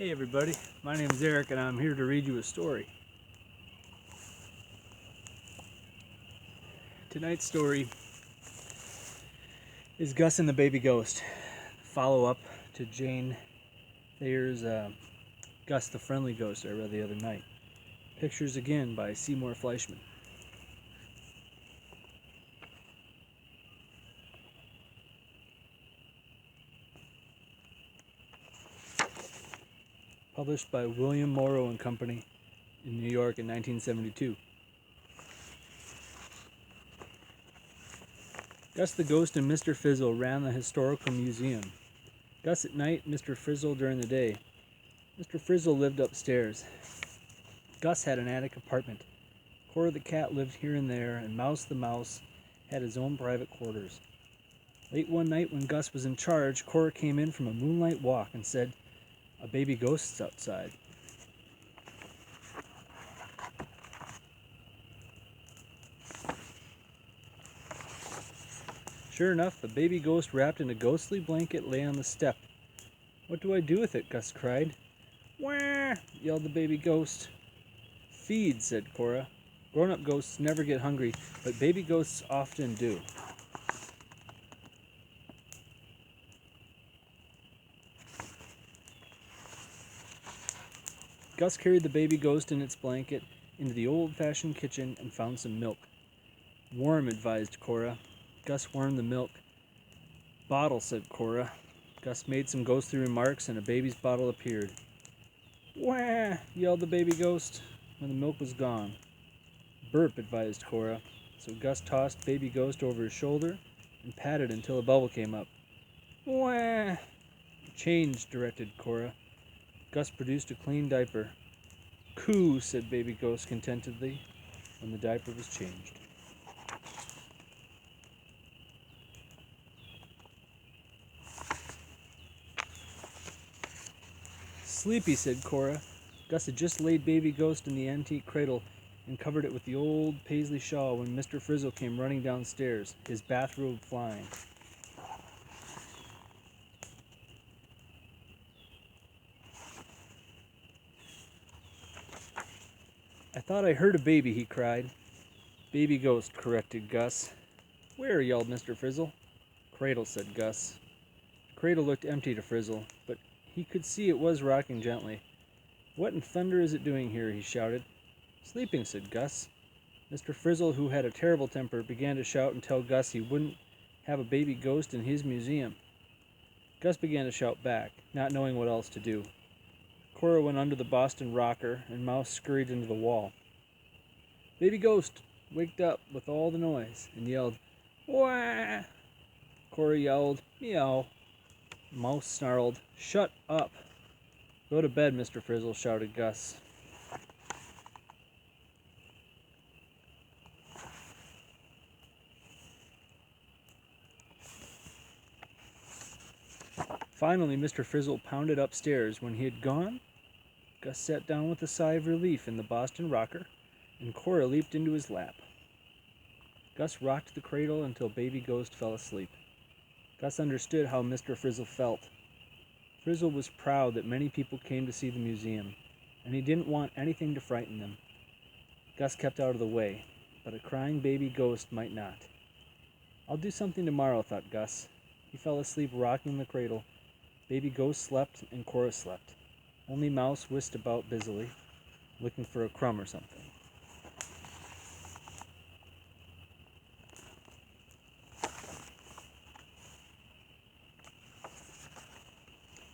Hey everybody, my name is Eric and I'm here to read you a story. Tonight's story is Gus and the Baby Ghost, follow up to Jane Thayer's Gus the Friendly Ghost I read the other night. Pictures again by Seymour Fleischman. Published by William Morrow and Company in New York in 1972. Gus the Ghost and Mr. Fizzle ran the historical museum. Gus at night, Mr. Frizzle during the day. Mr. Frizzle lived upstairs. Gus had an attic apartment. Cora the cat lived here and there, and Mouse the mouse had his own private quarters. Late one night when Gus was in charge, Cora came in from a moonlight walk and said, "A baby ghost's outside." Sure enough, a baby ghost wrapped in a ghostly blanket lay on the step. "What do I do with it?" Gus cried. "Wah!" yelled the baby ghost. "Feed," said Cora. "Grown-up ghosts never get hungry, but baby ghosts often do." Gus carried the baby ghost in its blanket into the old-fashioned kitchen and found some milk. "Warm," advised Cora. Gus warmed the milk. "Bottle," said Cora. Gus made some ghostly remarks and a baby's bottle appeared. "Wah!" yelled the baby ghost when the milk was gone. "Burp," advised Cora. So Gus tossed baby ghost over his shoulder and patted until a bubble came up. "Wah!" "Change," directed Cora. Gus produced a clean diaper. "Coo," said baby ghost contentedly when the diaper was changed. "Sleepy," said Cora. Gus had just laid baby ghost in the antique cradle and covered it with the old paisley shawl when Mr. Frizzle came running downstairs, his bathrobe flying. "I thought I heard a baby," he cried. "Baby ghost," corrected Gus. "Where?" yelled Mr. Frizzle. "Cradle," said Gus. The cradle looked empty to Frizzle, but he could see it was rocking gently. "What in thunder is it doing here?" he shouted. "Sleeping," said Gus. Mr. Frizzle, who had a terrible temper, began to shout and tell Gus he wouldn't have a baby ghost in his museum. Gus began to shout back, not knowing what else to do. Cora went under the Boston rocker, and Mouse scurried into the wall. Baby ghost waked up with all the noise and yelled, "Wah!" Cora yelled, "Meow." Mouse snarled, "Shut up." "Go to bed, Mr. Frizzle," shouted Gus. Finally, Mr. Frizzle pounded upstairs. When he had gone, Gus sat down with a sigh of relief in the Boston rocker, and Cora leaped into his lap. Gus rocked the cradle until baby ghost fell asleep. Gus understood how Mr. Frizzle felt. Frizzle was proud that many people came to see the museum, and he didn't want anything to frighten them. Gus kept out of the way, but a crying baby ghost might not. "I'll do something tomorrow," thought Gus. He fell asleep rocking the cradle. Baby ghost slept and Cora slept. Only Mouse whisked about busily, looking for a crumb or something.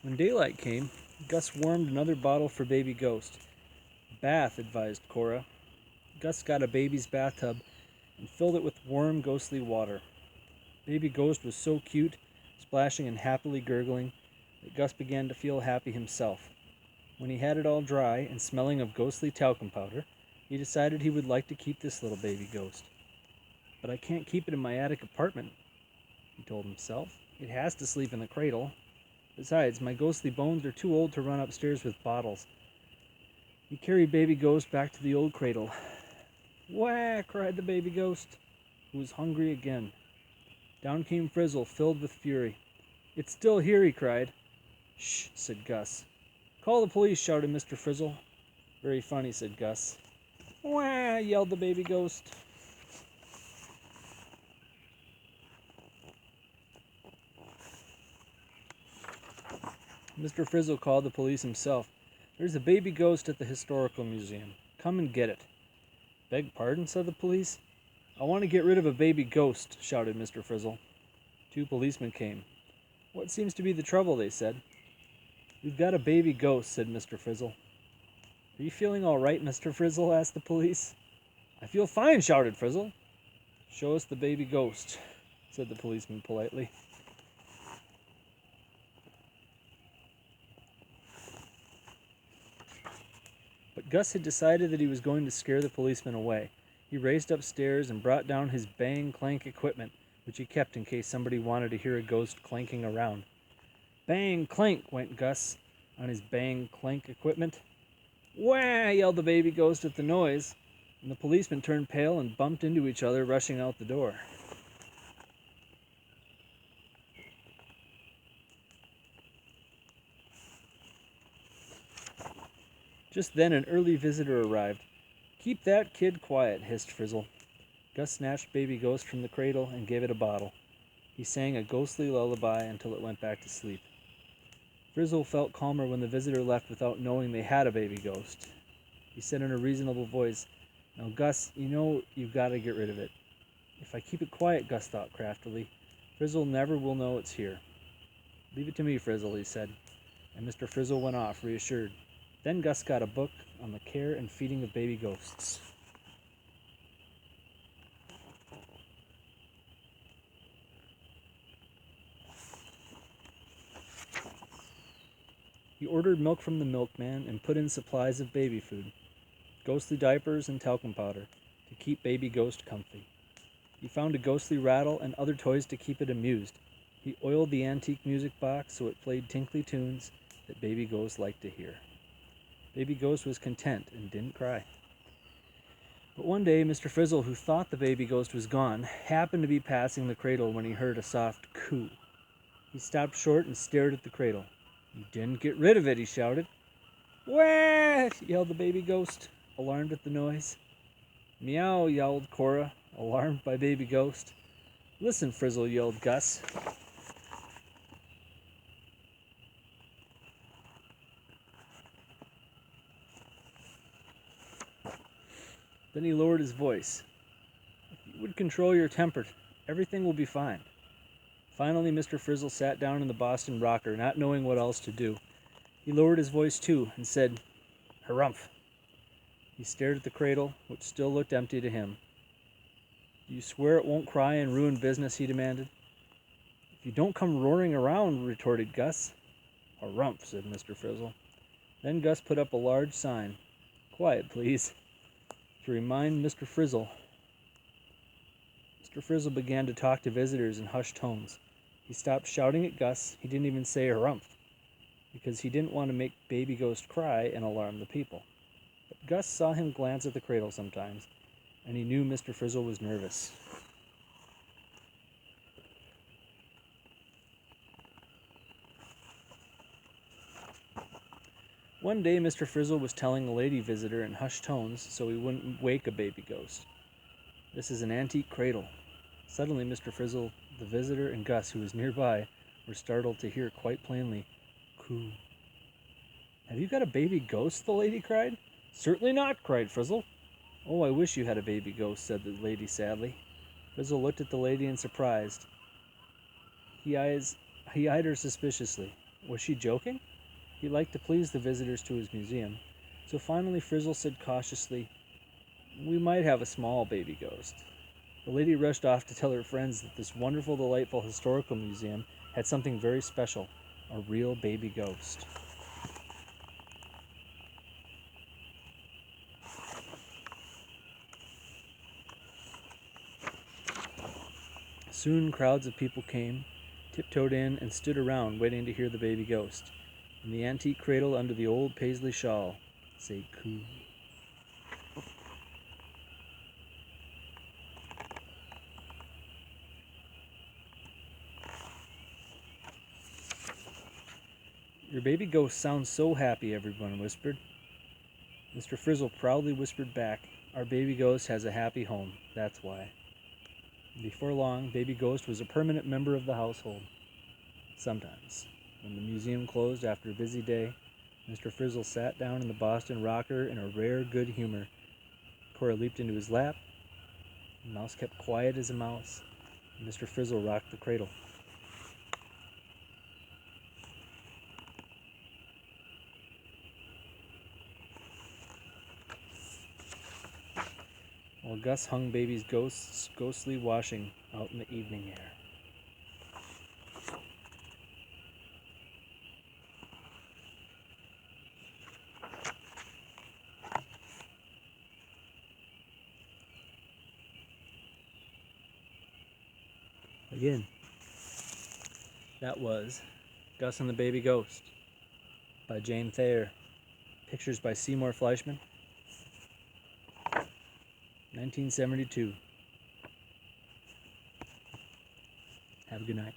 When daylight came, Gus warmed another bottle for baby ghost. "Bath," advised Cora. Gus got a baby's bathtub and filled it with warm, ghostly water. Baby ghost was so cute, splashing and happily gurgling, that Gus began to feel happy himself. When he had it all dry and smelling of ghostly talcum powder, he decided he would like to keep this little baby ghost. "But I can't keep it in my attic apartment," he told himself. "It has to sleep in the cradle. Besides, my ghostly bones are too old to run upstairs with bottles." He carried baby ghost back to the old cradle. "Wah!" cried the baby ghost, who was hungry again. Down came Frizzle, filled with fury. "It's still here," he cried. "Shh," said Gus. Call the police, shouted Mr. Frizzle. Very funny, said Gus. Wah, yelled the baby ghost. Mr. Frizzle called the police himself. There's a baby ghost at the historical museum. Come and get it. Beg pardon, said the police. I want to get rid of a baby ghost, shouted Mr. Frizzle. 2 policemen came. What seems to be the trouble, they said. We've got a baby ghost, said Mr. Frizzle. Are you feeling all right, Mr. Frizzle? Asked the police. I feel fine, shouted Frizzle. Show us the baby ghost, said the policeman politely. But Gus had decided that he was going to scare the policeman away. He raced upstairs and brought down his bang-clank equipment, which he kept in case somebody wanted to hear a ghost clanking around. Bang-clank went Gus on his bang-clank equipment. Wah! Yelled the baby ghost at the noise, and the policeman turned pale and bumped into each other, rushing out the door. Just then an early visitor arrived. Keep that kid quiet, hissed Frizzle. Gus snatched baby ghost from the cradle and gave it a bottle. He sang a ghostly lullaby until it went back to sleep. Frizzle felt calmer when the visitor left without knowing they had a baby ghost. He said in a reasonable voice, Now, Gus, you know you've got to get rid of it. If I keep it quiet, Gus thought craftily, Frizzle never will know it's here. Leave it to me, Frizzle, he said, and Mr. Frizzle went off, reassured. Then Gus got a book on the care and feeding of baby ghosts. He ordered milk from the milkman and put in supplies of baby food, ghostly diapers and talcum powder to keep baby ghost comfy. He found a ghostly rattle and other toys to keep it amused. He oiled the antique music box so it played tinkly tunes that baby ghost liked to hear. Baby ghost was content and didn't cry. But one day, Mr. Frizzle, who thought the baby ghost was gone, happened to be passing the cradle when he heard a soft coo. He stopped short and stared at the cradle. You didn't get rid of it, he shouted. Wah! Yelled the baby ghost, alarmed at the noise. Meow, yowled Cora, alarmed by baby ghost. Listen, Frizzle, yelled Gus. Then he lowered his voice. If you would control your temper, everything will be fine. Finally, Mr. Frizzle sat down in the Boston rocker, not knowing what else to do. He lowered his voice too and said, Harumph. He stared at the cradle, which still looked empty to him. Do you swear it won't cry and ruin business? He demanded. If you don't come roaring around, retorted Gus. Harumph, said Mr. Frizzle. Then Gus put up a large sign. Quiet, please. To remind Mr. Frizzle. Mr. Frizzle began to talk to visitors in hushed tones. He stopped shouting at Gus. He didn't even say harumph, because he didn't want to make baby ghost cry and alarm the people. But Gus saw him glance at the cradle sometimes, and he knew Mr. Frizzle was nervous. One day, Mr. Frizzle was telling a lady visitor in hushed tones so he wouldn't wake a baby ghost. This is an antique cradle. Suddenly, Mr. Frizzle, the visitor, and Gus, who was nearby, were startled to hear quite plainly, Coo. Have you got a baby ghost? The lady cried. Certainly not, cried Frizzle. Oh, I wish you had a baby ghost, said the lady sadly. Frizzle looked at the lady in surprise. He eyed her suspiciously. Was she joking? He liked to please the visitors to his museum, so finally Frizzle said cautiously, We might have a small baby ghost. The lady rushed off to tell her friends that this wonderful, delightful historical museum had something very special, a real baby ghost. Soon crowds of people came, tiptoed in, and stood around waiting to hear the baby ghost. In the antique cradle under the old paisley shawl, say coo. Your baby ghost sounds so happy, everyone whispered. Mr. Frizzle proudly whispered back, our baby ghost has a happy home, that's why. Before long, Baby Ghost was a permanent member of the household. Sometimes, when the museum closed after a busy day, Mr. Frizzle sat down in the Boston rocker in a rare good humor. Cora leaped into his lap. The mouse kept quiet as a mouse. And Mr. Frizzle rocked the cradle. While Gus hung Baby's ghost's ghostly washing out in the evening air. Again, that was Gus and the Baby Ghost by Jane Thayer. Pictures by Seymour Fleischman. 1972. Have a good night.